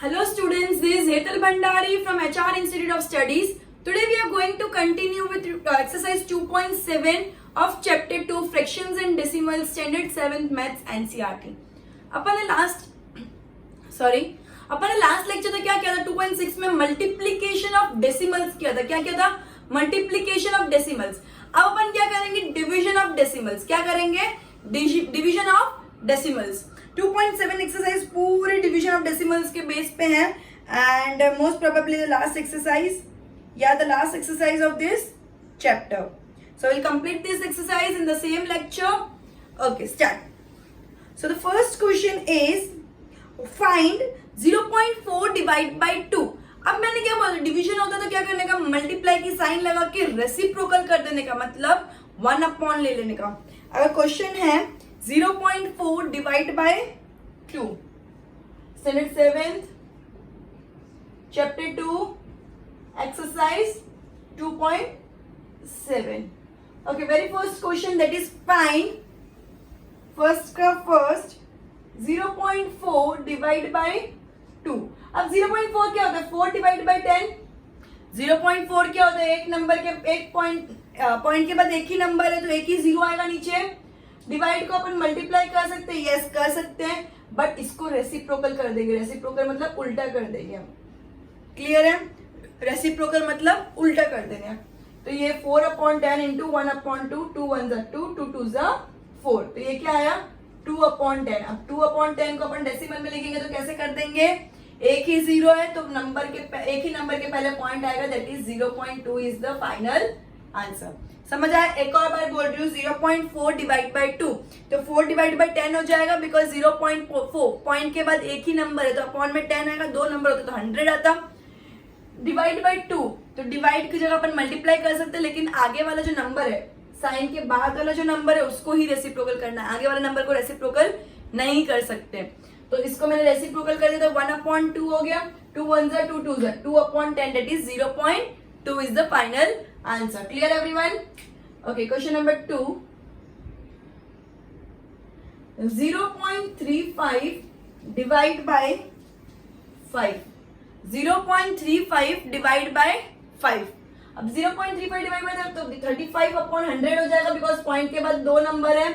Hello students, this is Hetal Bhandari from HR Institute of Studies. Today we are going to continue with exercise 2.7 of chapter 2 fractions and decimals standard 7th maths NCERT. अपन ने last lecture में क्या किया था 2.6 में multiplication of decimals किया था. क्या किया था? Multiplication of decimals. अब अपन क्या करेंगे? Division of decimals. क्या करेंगे? Division of decimals. 2.7 एक्सरसाइज पूरे डिवीजन ऑफ डेसिमल्स के बेस पे है and most probably the last exercise या the last exercise of this chapter. So will complete this exercise in the same lecture. Okay, start. So the first question is find 0.4 divide by 2. अब मैंने क्या बोला? Division होता तो क्या करने का? मल्टीप्लाई की साइन लगा के रेसिप्रोकल कर देने का, मतलब 1 अपॉन ले लेने का. अगर क्वेश्चन है 0.4 divide by 2, standard 7th chapter 2 exercise 2.7. Okay, very first question that is find first का फर्स्ट 0.4 डिवाइड बाय 2. अब 0.4 क्या होता है? 4 डिवाइड बाय 10. 0.4 क्या होता है? एक नंबर के एक पॉइंट के बाद एक ही नंबर है तो एक ही जीरो आएगा नीचे. डिवाइड को अपन मल्टीप्लाई कर सकते हैं, यस कर सकते हैं, बट इसको रेसिप्रोकल कर देंगे. रेसिप्रोकल मतलब उल्टा कर देंगे हम. क्लियर है? रेसिप्रोकल मतलब उल्टा कर देंगे. तो ये 4 अपॉन 10 इंटू 1 अपॉन 2, 2 1 जा 2, 2 2 जा 4. तो ये क्या आया? 2 अपॉन 10. अब 2 अपॉन 10 को अपन डेसिमल में लिखेंगे तो कैसे कर देंगे? एक ही जीरो है तो एक ही नंबर के पहले पॉइंट आएगा, that is 0.2 is the final answer. समझ आया? एक और बार बोल रही हूँ, 0.4 डिवाइड बाय 2 तो 4 डिवाइड बाय 10 हो जाएगा, बिकॉज 0.4 पॉइंट के बाद एक ही नंबर है तो अपॉन में 10 आएगा. 2 नंबर होते तो 100 आता. डिवाइड बाय 2 तो डिवाइड की जगह अपन मल्टीप्लाई कर सकते हैं, लेकिन आगे वाला जो नंबर है, साइन के बाद वाला जो नंबर है उसको ही रेसिप्रोकल करना है. आगे वाले नंबर को रेसिप्रोकल नहीं कर सकते. तो इसको मैंने रेसिप्रोकल कर दिया तो 1 अपॉन 2 हो गया. 2 1 जा 2 2 जा 2 upon 10 that is 0.2 is the final answer. Clear everyone? Okay, question number 2. 0.35 divide by 5. 0.35 divide by 5. अब 0.35 डिवाइड बाय तो 35 अपॉन 100 हो जाएगा, बिकॉज पॉइंट के बाद 2 नंबर है.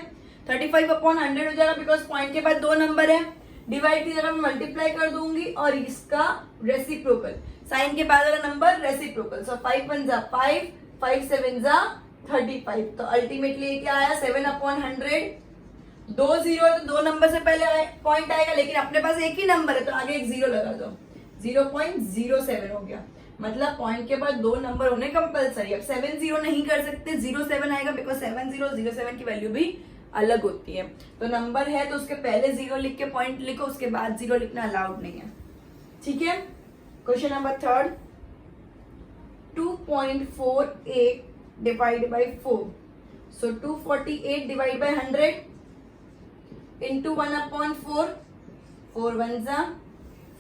35 अपॉन 100 हो जाएगा, बिकॉज पॉइंट के बाद 2 नंबर है. डिवाइड की जगह मैं मल्टीप्लाई कर दूंगी और इसका रेसिप्रोकल, साइन के बाद वाला नंबर रेसिप्रोकल. सो 5 1 जा 5, 5 7 जा 35. तो अल्टीमेटली ये क्या आया? 7 अपॉन 100. 2 जीरो है तो 2 नंबर से पहले पॉइंट आएगा, लेकिन अपने पास एक ही नंबर है तो आगे एक जीरो लगा दो. 0.07 हो गया, मतलब पॉइंट के बाद 2 नंबर होने कंपलसरी. अब 7 0 नहीं कर सकते, 07 आएगा, बिकॉज 7 0 07 की वैल्यू भी अलग होती है. तो नंबर है तो उसके पहले 0 लिख के पॉइंट लिखो, उसके बाद 0 लिखना अलाउड नहीं है. ठीक है? Question number 3. 2.48 divide by 4. So 248 divide by 100 into 1 upon 4. 4 1 जा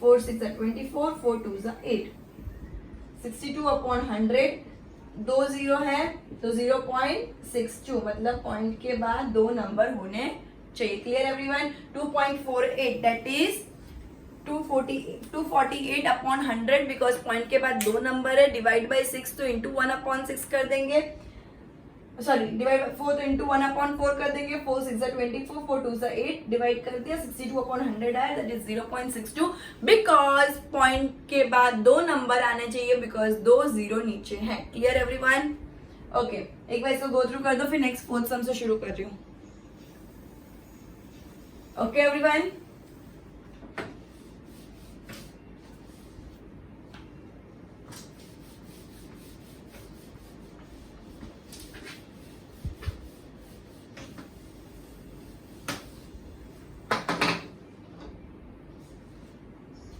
4 6 जा 24, 4 2 जा 8. 62 अपॉन 100. 2 जीरो है तो 0.62, मतलब पॉइंट के बाद 2 नंबर होने चाहिए. Clear everyone? 2.48 that is 248 upon 100, because point के बाद 2 नंबर है. डिवाइड बाय 6 तो इंटू 1 अपॉन 6 कर देंगे, सॉरी डिवाइड बाय 4 तो इंटू 1 अपॉन 4 कर देंगे. 4 6 जा 24, 4 2 जा 8. डिवाइड कर दिया, 62 अपॉन 100 आया, दैट इज 0.62, बिकॉज पॉइंट के बाद 2 नंबर आने चाहिए, बिकॉज 2 जीरो नीचे है. Clear everyone? ओके, एक बार इसको गो थ्रू कर दो, फिर नेक्स्ट फोर्थ सम से शुरू कर रही हूँ. Okay everyone?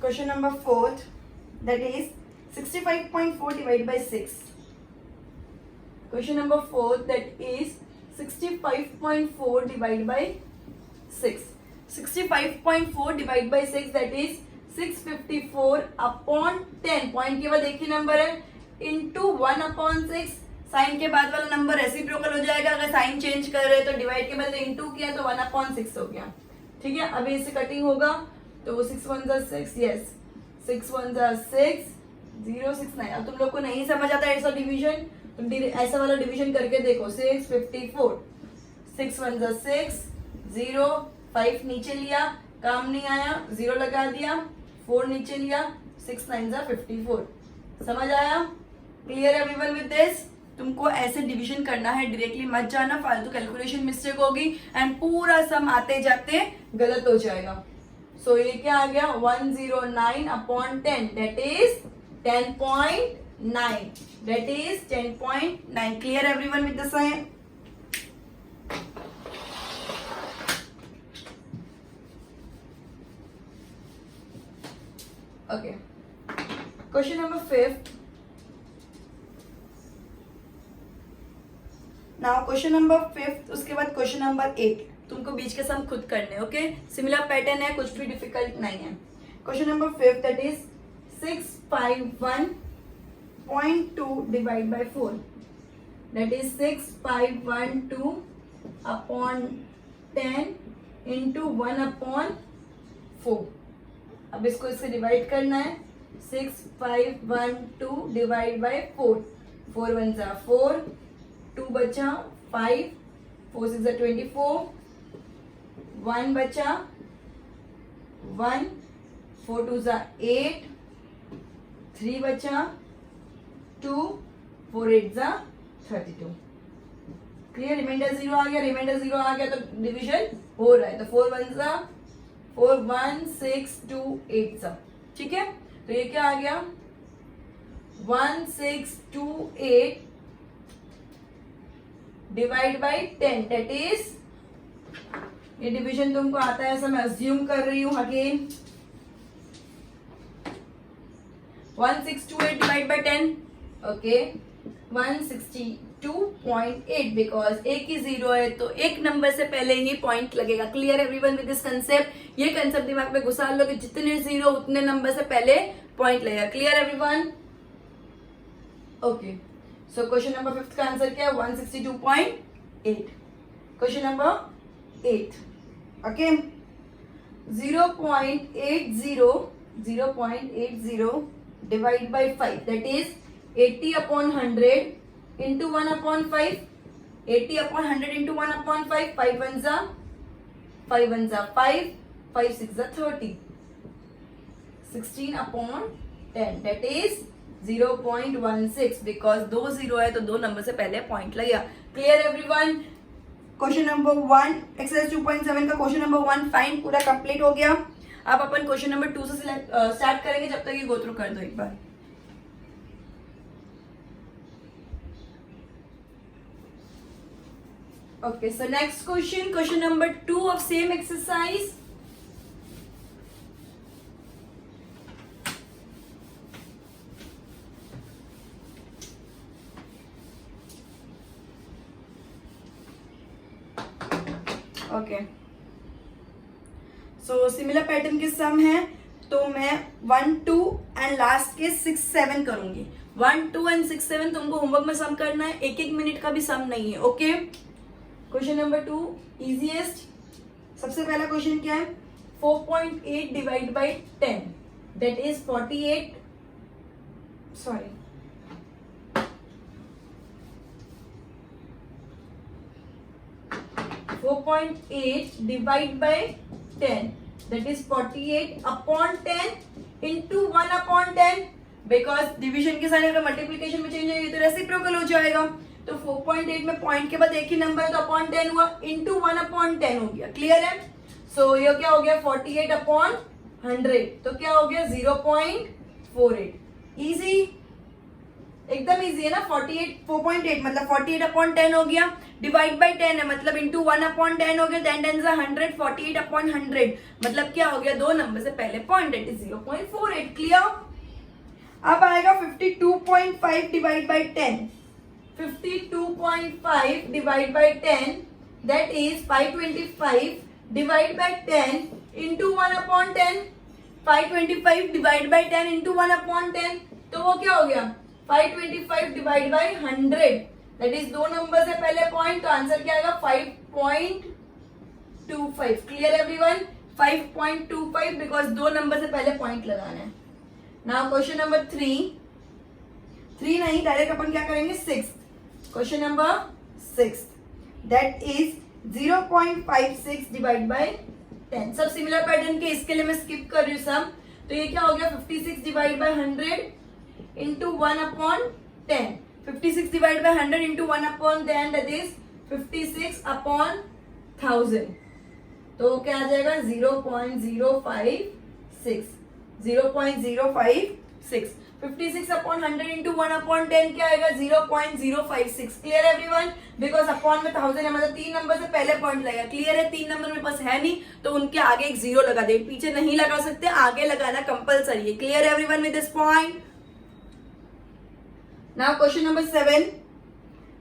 Question number 4, that is 65.4 divided by 6. Question number 4, that is 65.4 divided by 6. 65.4 divided by 6, that is 654 upon 10. Point के बाद एक ही नंबर है, इंटू 1 अपॉन 6. साइन के बाद वाला नंबर रेसिप्रोकल हो जाएगा. अगर साइन चेंज कर रहे तो डिवाइड के बाद इंटू किया तो 1 अपॉन 6 हो गया. ठीक है? अभी इससे कटिंग होगा तो 6 1 6, यस 6 1 जा 6, 0 6 9। अब तुम लोग को नहीं समझ आता ऐसा डिवीजन, तुम ऐसा वाला डिवीजन करके देखो। 6 54, 6 1 जा 6, 0 5 नीचे लिया, काम नहीं आया, 0 लगा दिया, 4 नीचे लिया, 6 9 जा 54। समझ आया? Clear everyone with this? तुमको ऐसे डिवीजन करना है, डायरेक्टली मत जाना, फालतू कैलकुलेशन मिस्टेक होगी एंड पूरा सम आते जाते गलत हो जाएगा। सो ये क्या आ गया? 109 upon 10 that is 10.9, that is 10.9। Clear everyone with the sign? Okay, question number 5। Now question number 5, उसके बाद क्वेश्चन नंबर 8। तुमको बीच के सम खुद करने, ओके? सिमिलर पैटर्न है, कुछ भी डिफिकल्ट नहीं है। Question number 5 that is 651.2 divide by 4, that is 6512 upon 10 into 1 upon 4। अब इसको इससे डिवाइड करना है। 6512 डिवाइड बाय 4, 4 1 जा 4, 2 बचा 5, 4 6 जा 24, 1 बचा 1, 4 2 जा 8, 3 बचा 2, 4 8 जा 32। क्लियर? रिमाइंडर 0 आ गया, रिमाइंडर 0 आ गया तो डिवीजन हो रहा है। तो 4 1 जा 4, 1 6 2 8 जा, ठीक है? तो ये क्या आ गया? 1628 डिवाइड बाई 10 दैट इज, ये डिवीजन तुमको आता है ऐसा मैं अज्यूम कर रही हूं again. 1628 divide by 10, okay 162.8, because एक ही 0 है तो एक नंबर से पहले ही पॉइंट लगेगा। Clear everyone with this concept? ये कंसेप्ट दिमाग में घुसा लो कि जितने 0 उतने नंबर से पहले पॉइंट लगेगा। Clear everyone? Okay, so question number 5 का आंसर क्या है? 162.8। Question number 8, okay 0.80 divide by 5 that is 80 upon 100 into 1 upon 5, 80 upon 100 into 1 upon 5, 5 1 जा 5 1 जा 5, 5 6 जा 30, 16 अपॉन 10 दैट इज 0.16, बिकॉज 2 0 है तो 2 नंबर से पहले पॉइंट लगेगा। Clear everyone? Question number 1 exercise 2.7 का क्वेश्चन नंबर 1 फाइन पूरा कंप्लीट हो गया। अब अपन क्वेश्चन नंबर 2 से स्टार्ट करेंगे, जब तक ये गो थ्रू कर दो एक बार। Okay, so next question, question number 2 of same exercise. Okay, so similar pattern के सम है तो मैं 1 2 एंड लास्ट के 6 7 करूंगी। 1 2 एंड 6 7 तुमको होमवर्क में सम करना है, 1 1 मिनट का भी सम नहीं है, ओके? Question number 2 easiest. सबसे पहला क्वेश्चन क्या है? 4.8 divide by 10 that is 48, sorry 4.8 divide by 10 that is 48 upon 10 into 1 upon 10, because division के साथ अगर मल्टीप्लीकेशन में चेंज होगी तो रेसिप्रोकल हो जाएगा। तो 4.8 में पॉइंट के बाद एक ही नंबर है तो अपॉन 10 हुआ, इंटू 1 अपॉन 10 हो गया। क्लियर है? सो ये क्या हो गया? 48 अपॉन 100 तो क्या हो गया? 0.48। इजी, एकदम इजी है ना? 4.8 मतलब 48 अपॉन 10 हो गया, डिवाइड बाई 10 है मतलब इंटू 1 अपॉन 10 हो गया, 10 10 से 100, 48 अपॉन 100 मतलब क्या हो गया? 2 नंबर से पहले पॉइंट, दैट इज 0.48। क्लियर? अब आएगा 52.5 divide by 10, 52.5 divide by 10 that is 525 divide by 10 into 1 upon 10, 525 divide by 10 into 1 upon 10 तो वो क्या हो गया? 525 divide by 100 that is 2 number से पहले पॉइंट, तो आंसर क्या आएगा? 5.25। Clear everyone? 5.25 बिकॉज 2 नंबर से पहले पॉइंट लगाना है। नाउ क्वेश्चन नंबर 3 नहीं, डायरेक्ट अपन क्या करेंगे 6. Question number 6 that is 0.56 divide by 10. सब सिमिलर पैटर्न के, इसके लिए मैं स्किप कर रही हूँ सब. तो ये क्या हो गया 56 divide by 100 into 1/10. 56 divide by 100 into 1/10 that is 56/1000. तो क्या आ जाएगा 0.056. 0.056. 56/100 इंटू 1/10 क्या आएगा 0.056. Clear everyone? बिकॉज अपॉन में 1000 है, मतलब 3 नंबर से पहले पॉइंट लगेगा. क्लियर है? 3 नंबर मेरे पास है नहीं तो उनके आगे एक 0 लगा दे. पीछे नहीं लगा सकते, आगे लगाना कंपलसरी है. Clear everyone with this point? Now question number 7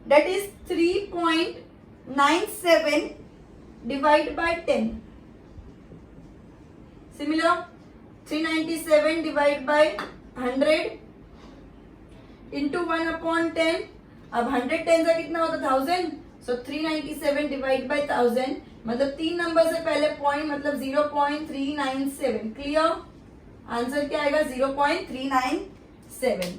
that is 3.97 divide by 10. Similar 397 divide by 100 into 1/10. अब 100 10 का कितना होता 1000. सो 397 डिवाइड बाय 1000 मतलब 3 नंबर से पहले पॉइंट मतलब 0.397. क्लियर? आंसर क्या आएगा 0.397.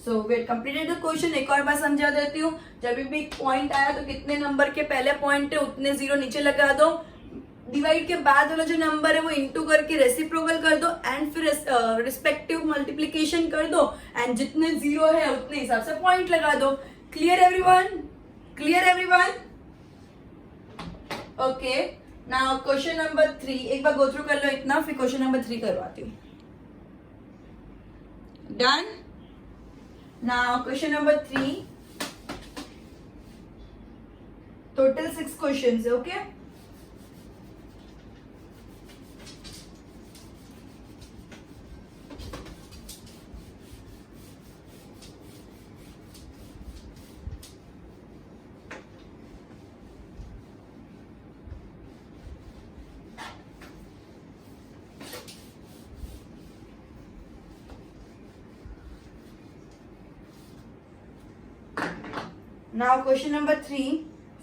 So we completed the question. एक और बार समझा देती हूँ. जब भी पॉइंट आया तो कितने नंबर के पहले पॉइंट है उतने 0 नीचे लगा दो. डिवाइड के बाद वाला जो नंबर है वो इंटू करके रेसिप्रोकल कर दो एंड फिर रिस्पेक्टिव मल्टीप्लीकेशन कर दो एंड जितने 0 है उतने हिसाब से पॉइंट लगा दो. Clear everyone? Clear everyone? Okay. Now question number 3 एक बार गो थ्रू कर लो इतना, फिर क्वेश्चन नंबर 3 करवाती हूँ. Done. Now question number 3 total 6 questions है. Okay now question number 3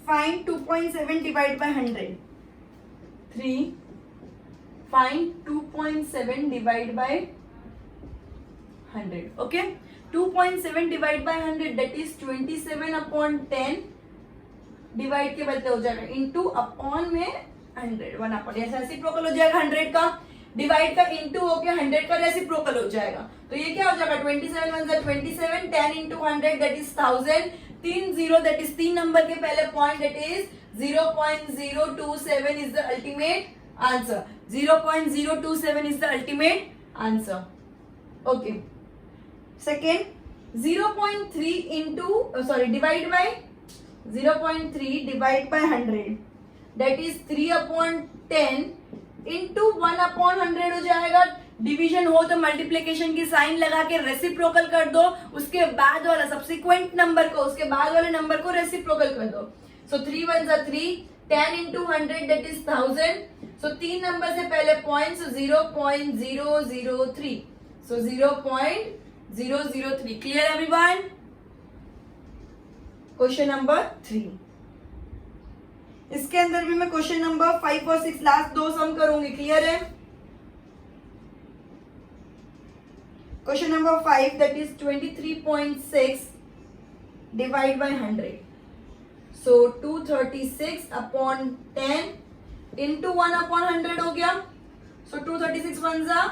find 2.7 divided by 100. 3 find 2.7 divided by 100. okay 2.7 divided by 100 that is 27/10 divide के बदले हो जाएगा इंटू अपॉन में 100 1/10 ऐसा रेसिप्रोकल हो जाएगा. 100 का डिवाइड का इंटू हो गया 100 का रेसिप्रोकल हो जाएगा. तो ये क्या हो जाएगा 27 1 27 10 into 100 that is 1000. 3 0 that is 3 number के पहले point that is 0.027 is the ultimate answer. 0.027 is the ultimate answer. Okay. Second 0.3 into divide by 0.3 divide by 100 that is 3/10 into 1/100 हो जाएगा. डिवीजन हो तो मल्टीप्लीकेशन की साइन लगा के रेसिप्रोकल कर दो. उसके बाद वाला सब्सिक्वेंट नंबर को उसके बाद वाले नंबर को रेसिप्रोकल कर दो. सो 3 1 3 10 into 100 that is 1000. So 3 number से पहले पॉइंट 0.003. सो 0.003. Clear everyone? Question number 3. इसके अंदर भी मैं क्वेश्चन नंबर 5 और 6 लास्ट 2 सम करूंगी. क्लियर है? Question number 5 that is 23.6 divide by 100. So 236/10 into 1/100 हो गया. सो 236 1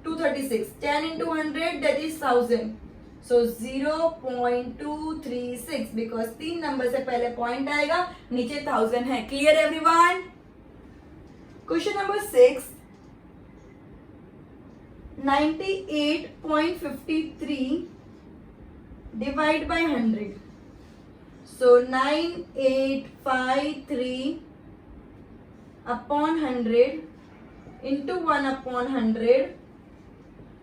236 10 into 100 that is 1000. So 0.236 because 3 number से पहले पॉइंट आएगा नीचे 1000 है. Clear everyone? Question number 6 98.53 divide by 100. So 9853/100 into 1/100.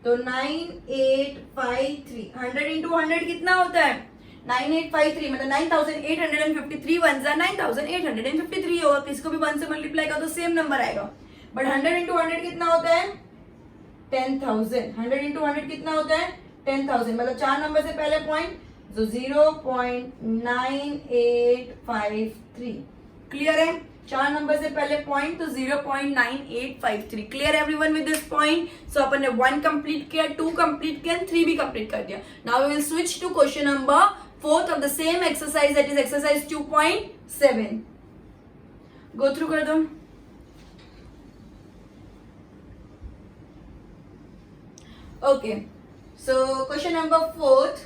तो 9853 100 इंटू 100 कितना होता है 9853 मतलब 9853 1 9853 होगा. किसको भी 1 से मल्टीप्लाई कर तो सेम नंबर आएगा. बट 100 इंटू 100 कितना होता है 10,000. 100 इंटू 100 कितना होता है 10,000 मतलब 4 नंबर से पहले पॉइंट तो 0.9853. क्लियर है? 4 नंबर से पहले पॉइंट तो 0.9853. Clear everyone with this point? So अपन ने 1 कंप्लीट किया, 2 कंप्लीट किया, 3 भी कंप्लीट कर दिया. Now we will switch to question number 4th of the same exercise, that is exercise 2.7. Go through कर दो. Okay, so question number 4th.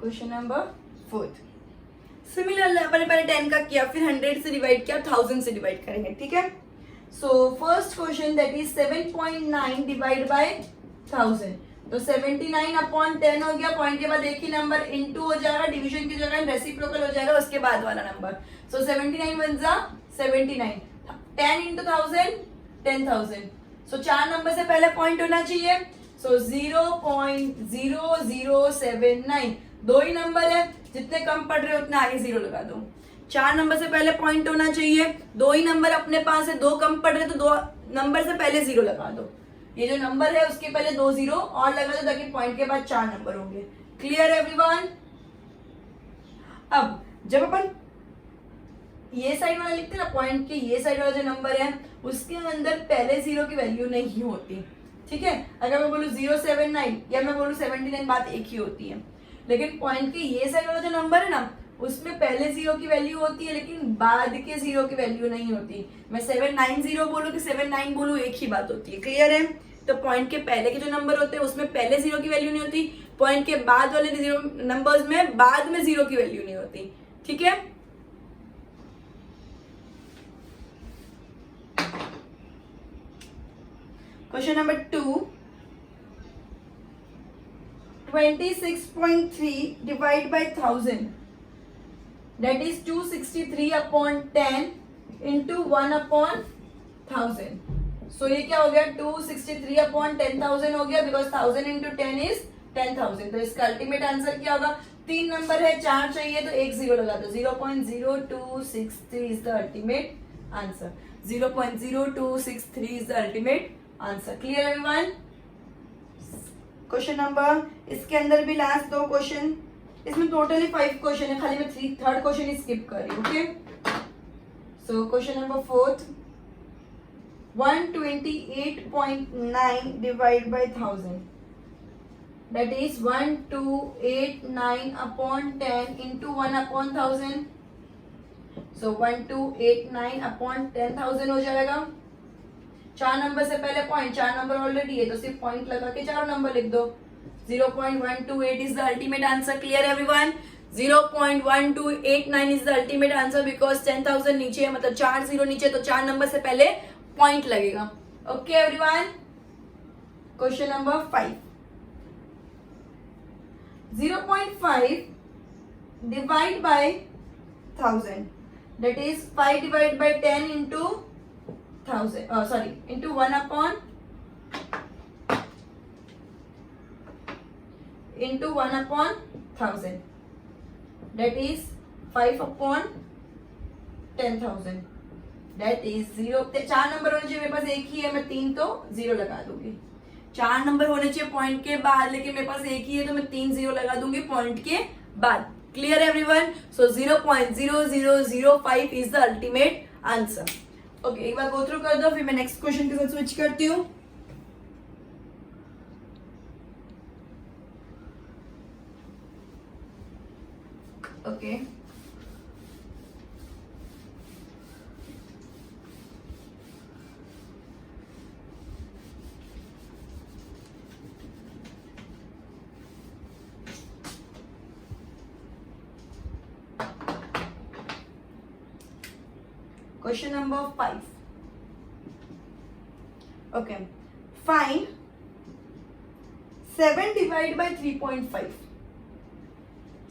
Question number 4th. Similar अपन ने पहले 10 का किया, फिर 100 से डिवाइड किया, 1000 से डिवाइड करेंगे. ठीक है. So first question that is 7.9 divide by 1000. तो 79 अपॉन 10 हो गया. पॉइंट के बाद एक ही नंबर इनटू हो जाएगा, डिवीजन की जगह रेसिप्रोकल हो जाएगा उसके बाद वाला नंबर. सो 79 वन जा 79, 10 इंटू 1000 10,000. सो 4 नंबर से पहले पॉइंट होना चाहिए. सो 0.0079. 2 ही नंबर है, जितने कम पढ़ रहे हो उतने आगे 0 लगा दो. 4 नंबर से पहले पॉइंट होना चाहिए. 2 ही नंबर अपने पास है, 2 कम पढ़ रहे तो 2 नंबर से पहले 0 लगा दो. ये जो नंबर है उसके पहले 2 0 और लगा दो ताकि पॉइंट के बाद 4 नंबर होंगे. Clear everyone? अब जब अपन ये साइड वाला लिखते हैं ना, पॉइंट के ये साइड वाला जो नंबर है उसके अंदर पहले 0 की वैल्यू नहीं होती. ठीक है. अगर मैं बोलूं 079 या मैं बोलूं 79, बात एक ही होती है. लेकिन पॉइंट के ये साइड वाला जो नंबर है ना उसमें पहले 0 की वैल्यू होती है लेकिन बाद के 0 की वैल्यू नहीं होती. मैं 790 बोलूं कि 79 बोलूं, एक ही बात होती है. क्लियर है? तो पॉइंट के पहले के जो नंबर होते हैं उसमें पहले 0 की वैल्यू नहीं होती. पॉइंट के बाद वाले 0 नंबर्स में बाद में 0 की वैल्यू नहीं होती. ठीक है. Question number 2. 26.3 divide by 1000, that is 263 upon 10 into 1 upon 1000. So ये क्या हो गया? 263 upon 10,000 हो गया, because 1000 into 10 is 10,000. तो इसका अल्टीमेट आंसर क्या होगा? 3 नंबर है, 4 चाहिए तो एक 0 लगा दो. 0.0263 is the ultimate answer. 0.0263 is the ultimate answer. Clear everyone? Question number, इसके अंदर भी लास्ट 2 क्वेश्चन, इसमें टोटली 5 क्वेश्चन है, खाली मैं 3rd क्वेश्चन ही स्किप कर रही हूँ. Okay. So question number 4th. 128.9 divide by 1000, that is 1289 upon 10 into 1 upon 1000. So 1289 upon 10,000 हो जाएगा. 4 नंबर से पहले पॉइंट, 4 नंबर ऑलरेडी है तो सिर्फ पॉइंट लगा के 4 नंबर लिख दो. 0.128 is the ultimate answer. Clear everyone? 0.1289 is the ultimate answer because 10,000 नीचे है, मतलब 4 0 नीचे, तो 4 नंबर से पहले पॉइंट लगेगा. Okay everyone. Question number 5. 0.5 divide by 1000, that is 5 divide by 10 into 1000, into 1 upon 1000, that is 5 upon 10,000, that is 0. 4 number होने चाहिए, मेरे पास एक ही है, मैं 3 तो 0 लगा दूंगी. 4 नंबर होने चाहिए पॉइंट के बाद, लेकिन मेरे पास एक ही है तो मैं 3 0 लगा दूंगी पॉइंट के बाद. Clear everyone? So 0.0005 is the ultimate answer. Okay, एक बार गो थ्रू कर दो, फिर मैं नेक्स्ट क्वेश्चन के साथ स्विच करती हूँ. Okay. Question number 5. Okay. Find 7 divided by 3.5.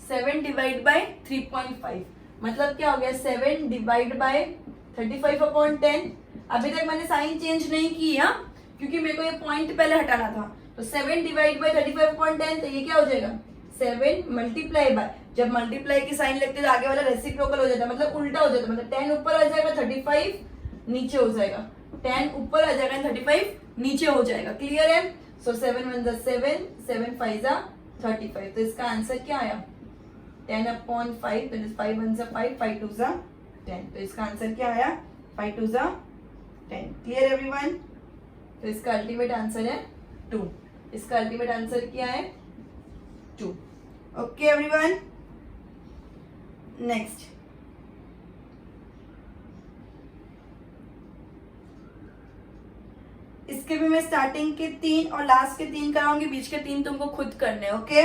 7 divided by 3.5 मतलब क्या हो गया? 7 डिवाइड बाय 35 अपॉन 10. अभी तक मैंने साइन चेंज नहीं किया क्योंकि मेरे को ये पॉइंट पहले हटाना था. तो 7 डिवाइड बाय 35 अपॉन 10, तो ये क्या हो जाएगा? 7 मल्टीप्लाई बाय, जब मल्टीप्लाई की साइन लगती है तो आगे वाला रेसिप्रोकल हो जाता है, मतलब उल्टा हो जाता है, मतलब 10 ऊपर आ जाएगा 35 नीचे हो जाएगा, 10 ऊपर आ जाएगा 35 नीचे हो जाएगा। क्लियर है? सो 7 1 जा 7, 7 5 जा 35। तो इसका आंसर क्या आया? 10/5, तो 5 1 जा 5, 5 2 जा 10। तो इसका आंसर क्या आया? 5 2 जा 10। Clear everyone? तो इसका अल्टीमेट आंसर है 2। इसका अल्टीमेट आंसर क्या है? 2। ओके एवरीवन, नेक्स्ट इसके भी मैं स्टार्टिंग के 3 और लास्ट के 3 कराऊंगी, बीच के 3 तुमको खुद करने। ओके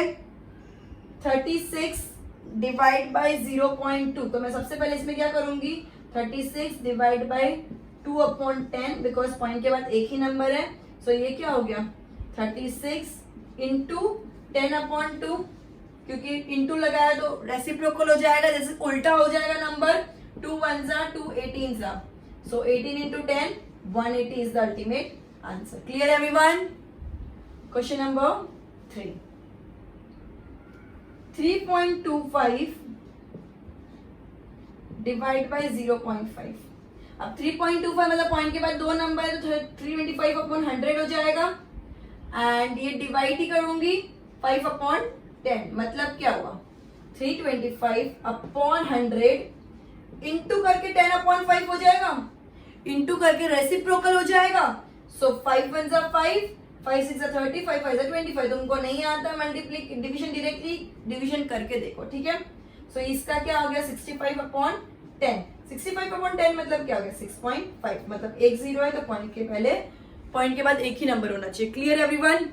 36 डिवाइड बाय 0.2, तो मैं सबसे पहले इसमें क्या करूंगी? 36 डिवाइड बाय 2/10, बिकॉज पॉइंट के बाद एक ही नंबर है। सो ये क्या हो गया? 36 इंटू 10/2, क्योंकि इंटू लगाया तो रेसिप्रोकल हो जाएगा, जैसे उल्टा हो जाएगा नंबर। 2 1 जा 2, 18 जा, सो 18 into 10 180 is the ultimate answer. Clear everyone? Question number 3, 3.25 divide by 0.5। अब 3.25 मतलब पॉइंट के बाद 2 नंबर है, तो 325/100 हो जाएगा, एंड ये डिवाइड ही करूंगी 5/10, मतलब क्या हुआ? 325/100 इंटू करके 10/5 हो जाएगा, इंटू करके रेसिप्रोकल हो जाएगा। सो 5 1 जा 5, 5 6 जा 30, 5 5 जा 25। तुमको नहीं आता मल्टीप्ली डिवीजन, डायरेक्टली डिवीजन करके देखो, ठीक है? सो इसका क्या हो गया? 65/10। 65/10 मतलब क्या हो गया? 6.5, मतलब एक 0 है तो पॉइंट के बाद एक ही नंबर होना चाहिए। Clear everyone?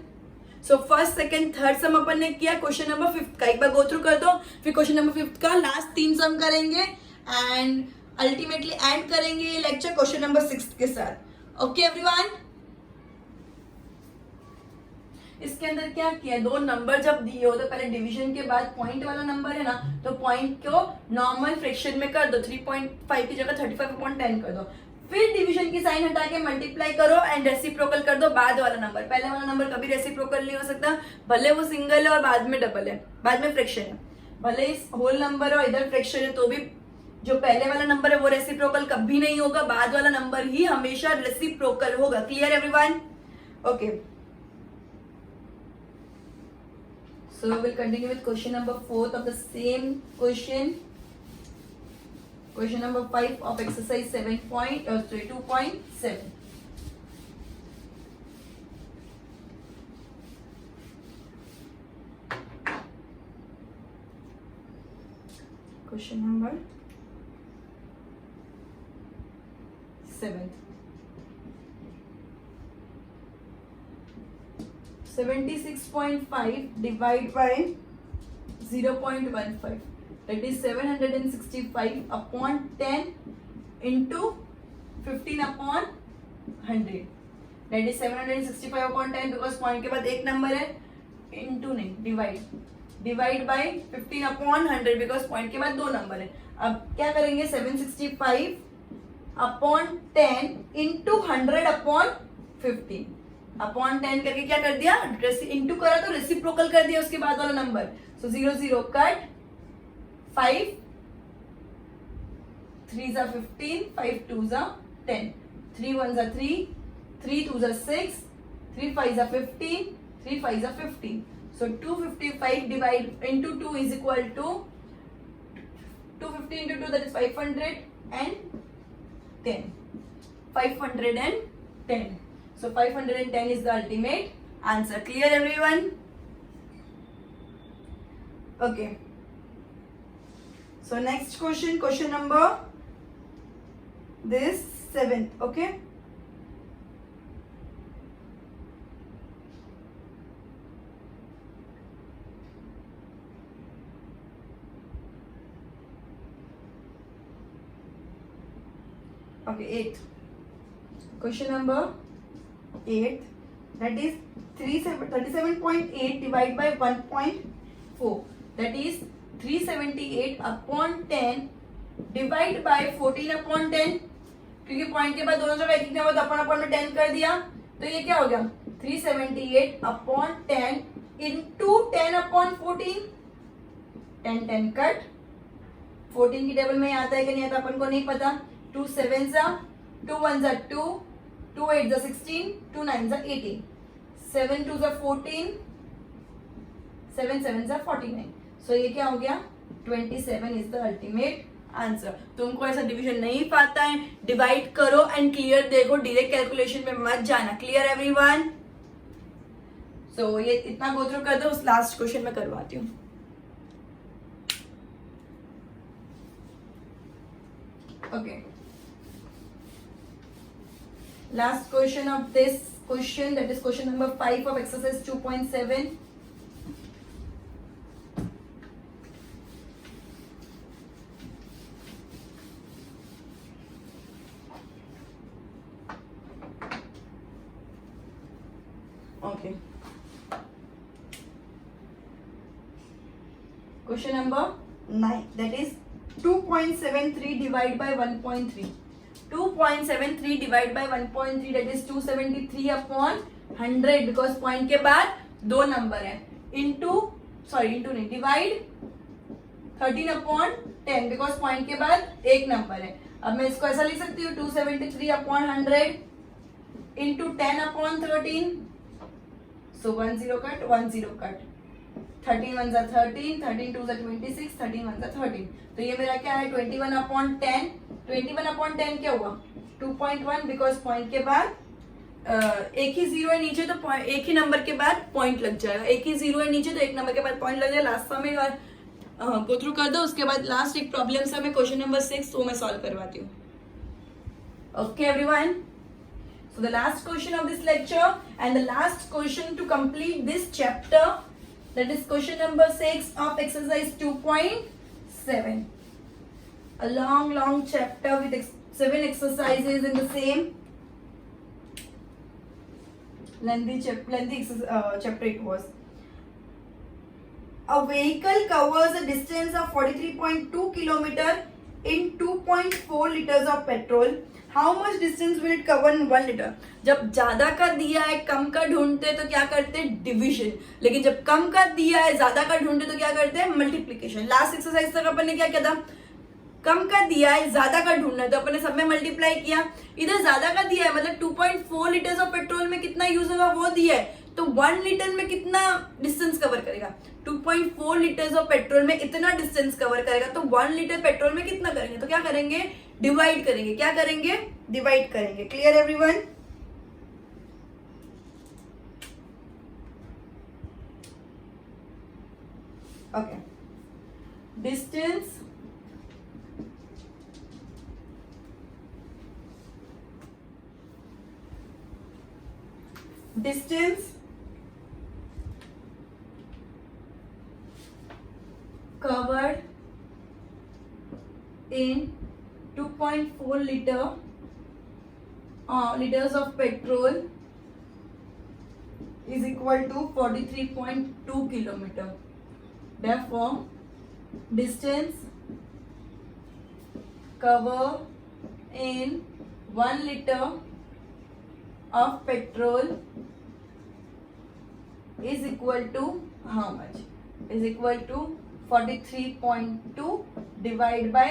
So first second third sum अपन ने किया। क्वेश्चन नंबर 5 का एक बार गो थ्रू कर दो, फिर क्वेश्चन नंबर 5 का लास्ट 3 सम करेंगे एंड अल्टीमेटली एंड करेंगे ये लेक्चर क्वेश्चन नंबर 6 के साथ। Okay everyone? इसके अंदर क्या किया? 2 नंबर जब दिए हो तो पहले डिवीजन के बाद पॉइंट वाला नंबर है ना, तो पॉइंट को नॉर्मल फ्रैक्शन में कर दो, 3.5 की जगह 35/10 कर दो, फिर डिवीजन की साइन हटा के मल्टीप्लाई करो एंड रेसिप्रोकल कर दो बाद वाला नंबर। पहले वाला नंबर कभी रेसिप्रोकल नहीं हो सकता, भले वो सिंगल है और बाद में डबल है, बाद में फ्रैक्शन है, भले इस होल नंबर और इधर फ्रैक्शन है तो भी जो पहले वाला नंबर है वो रेसिप्रोकल कभी नहीं होगा, बाद वाला नंबर ही हमेशा रेसिप्रोकल होगा। Clear everyone? Okay, so we'll continue with question number 4 of the same question number 5 of exercise 2.7. Question number 7. 76.5 divide by 0.15, that is 765/10 into 15/100, that is 765/10, because point के बाद एक नंबर है, इंटू नहीं divide by 15/100, because point के बाद 2 number है। अब क्या करेंगे? 765/10 इंटू 100/15 अपॉन 10 करके क्या कर दिया? इंटू करा तो रेसिप्रोकल कर दिया उसके बाद वाला नंबर। सो 0 0 कट, 5 3 जा 15, 5 2 जा 10, 3 1 जा 3, 3 2 जा 6, 3 5 जा 15, 3 5 जा 15। So 255 divide into 2 is equal to 250 into 2, that is 510. 510. So 510 is the ultimate answer. Clear everyone? Okay. So next question number this 7th. Okay. Okay, 8th. Question number 8, that is 37.8 divided by 1.4, that is 378/10 divide by 14/10, क्योंकि point के बाद दोनों जगह एक number तो अपन में 10 कर दिया, तो ये क्या हो गया? 378/10 इंटू 10/14, 10 कट, 14 की टेबल में आता है कि नहीं आता अपन को नहीं पता। 2 7 जा, 2 1 जा 2, 2 8 जा 16, 2 9 जा 18, 7 2 जा 14, 7 7 जा 49। सो ये क्या हो गया, 27 इज द अल्टीमेट आंसर। तुमको ऐसा डिवीजन नहीं पाता है, डिवाइड करो एंड क्लियर देखो, डायरेक्ट कैलकुलेशन में मत जाना। Clear everyone? सो ये इतना गो थ्रू कर दो, उस लास्ट क्वेश्चन में करवाती हूँ। Okay, last question of this question, that is question number 5 of exercise 2.7। Okay. Question number 9, that is 2.73 divided by 1.3. 2.73 divided by 1.3, that is 273 upon 100, because point के बाद दो नंबर है, इंटू नहीं, डिवाइड 13 upon 10, because point के बाद एक number है। अब मैं इसको ऐसा लिख सकती हूँ, 273 upon 100 into 10 upon 13, so 1 0 cut, 1 0 cut, 13 1 जा 13, 13 2 जा 26, 13 1 जा 13। तो ये मेरा क्या है, 21 अपॉन 10। 21 अपॉन 10 क्या हुआ, 2.1, बिकॉज पॉइंट के बाद एक ही जीरो है नीचे, तो एक ही नंबर के बाद पॉइंट लग जाएगा। एक ही जीरो है नीचे तो एक नंबर के बाद पॉइंट लग जाएगा। लास्ट में गो थ्रू कर दो, उसके बाद लास्ट एक प्रॉब्लम से मैं क्वेश्चन नंबर 6 वो मैं सॉल्व करवाती हूँ। Okay everyone, so the last question of this lecture and the last question to complete this chapter, that is question number 6 of exercise 2.7. A long chapter with 7 exercises in the same lengthy chapter it was. A vehicle covers a distance of 43.2 km in 2.4 liters of petrol. How much distance will it cover in 1 liter? जब ज्यादा का दिया है कम का ढूंढते तो क्या करते हैं, डिवीजन। लेकिन जब कम का दिया है ज्यादा का ढूंढते तो क्या करते हैं, मल्टीप्लीकेशन। लास्ट एक्सरसाइज तक अपन ने क्या किया था, कम का दिया है ज्यादा का ढूंढना है तो अपन ने सब में मल्टीप्लाई किया। इधर ज्यादा का दिया है मतलब 2.4 लीटर्स ऑफ पेट्रोल में कितना यूज होगा वो दिया है, तो 1 लीटर में कितना डिस्टेंस कवर करेगा, 2.4 लीटर्स ऑफ पेट्रोल में इतना डिस्टेंस कवर करेगा, तो 1 लीटर पेट्रोल में कितना करेंगे, तो क्या करेंगे, डिवाइड करेंगे। क्या करेंगे, डिवाइड करेंगे। Clear everyone? Okay, distance covered in 2.4 liters of petrol is equal to 43.2 kilometer. Therefore, distance covered in 1 liter of petrol is equal to how much? Is equal to 43.2 divided by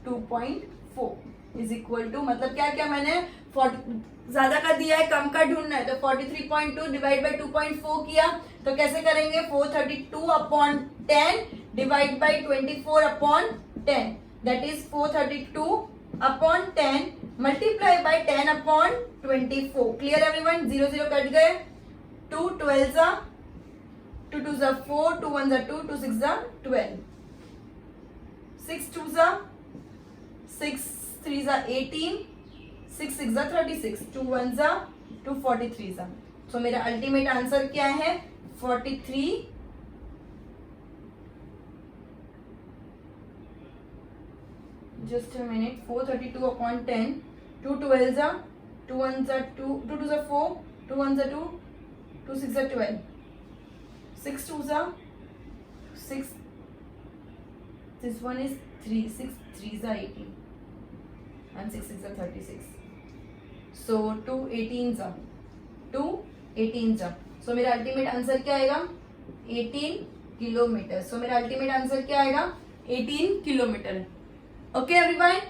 2.4 is equal to, मतलब क्या क्या मैंने ज्यादा का दिया है कम का ढूंढना है, तो 43.2 डिवाइड बाई 2.4 किया, तो कैसे करेंगे, 432 upon 10 divide by 24 upon 10, that is 432 upon 10 multiply by 10 upon 24। Clear everyone? 0 0 cut गए, 2 12 जा, 2 2 जा 4, 2 1 जा 2, 2 6 जा 12, 6 2 जा 6, 3 जा 18, 6 6 जा 36, 2 1 जा 2, 43 जा। सो मेरा अल्टीमेट आंसर क्या है, 43, just a minute, 432 upon 10, 2 12 जा, 2 1 जा 2, 2 2 जा 4, 2 1 जा 2, 2 6 जा 12, 6 2 जा 6, this one is 3, 6 3 जा 18 and 6 6 जा 36, so 2 18 जा, 2 18 जा। सो मेरा अल्टीमेट आंसर क्या आएगा, 18 किलोमीटर. सो मेरा अल्टीमेट आंसर क्या आएगा? 18 किलोमीटर. ओके एवरीवन,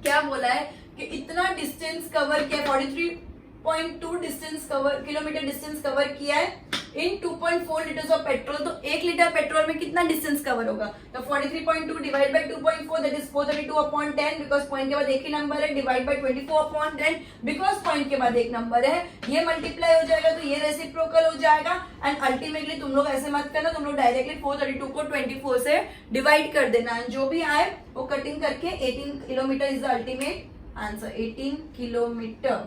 क्या बोला है कि इतना डिस्टेंस कवर किया, 43.2 distance cover, kilometre distance cover किया है इन 2.4 लीटर्स ऑफ पेट्रोल. तो 1 लीटर पेट्रोल में कितना डिस्टेंस कवर होगा? तो 43.2 divide by 2.4 that is 432/10, because point के बाद एक ही नंबर है, डिवाइड बाय 24/10 बिकॉज पॉइंट के बाद एक नंबर है. ये मल्टीप्लाई हो जाएगा तो ये रेसिप्रोकल हो जाएगा. एंड अल्टीमेटली तुम लोग ऐसे मत करना, तुम लोग डायरेक्टली 432 को 24 से डिवाइड कर देना. जो भी आए वो कटिंग करके 18 kilometre is the ultimate answer. 18 kilometre.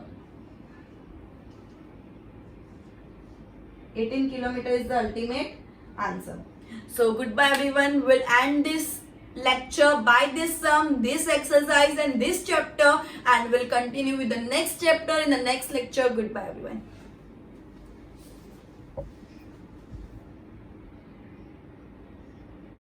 18 kilometer is the ultimate answer. So goodbye everyone. We'll end this lecture by this sum, this exercise and this chapter, and we'll continue with the next chapter in the next lecture. Goodbye everyone.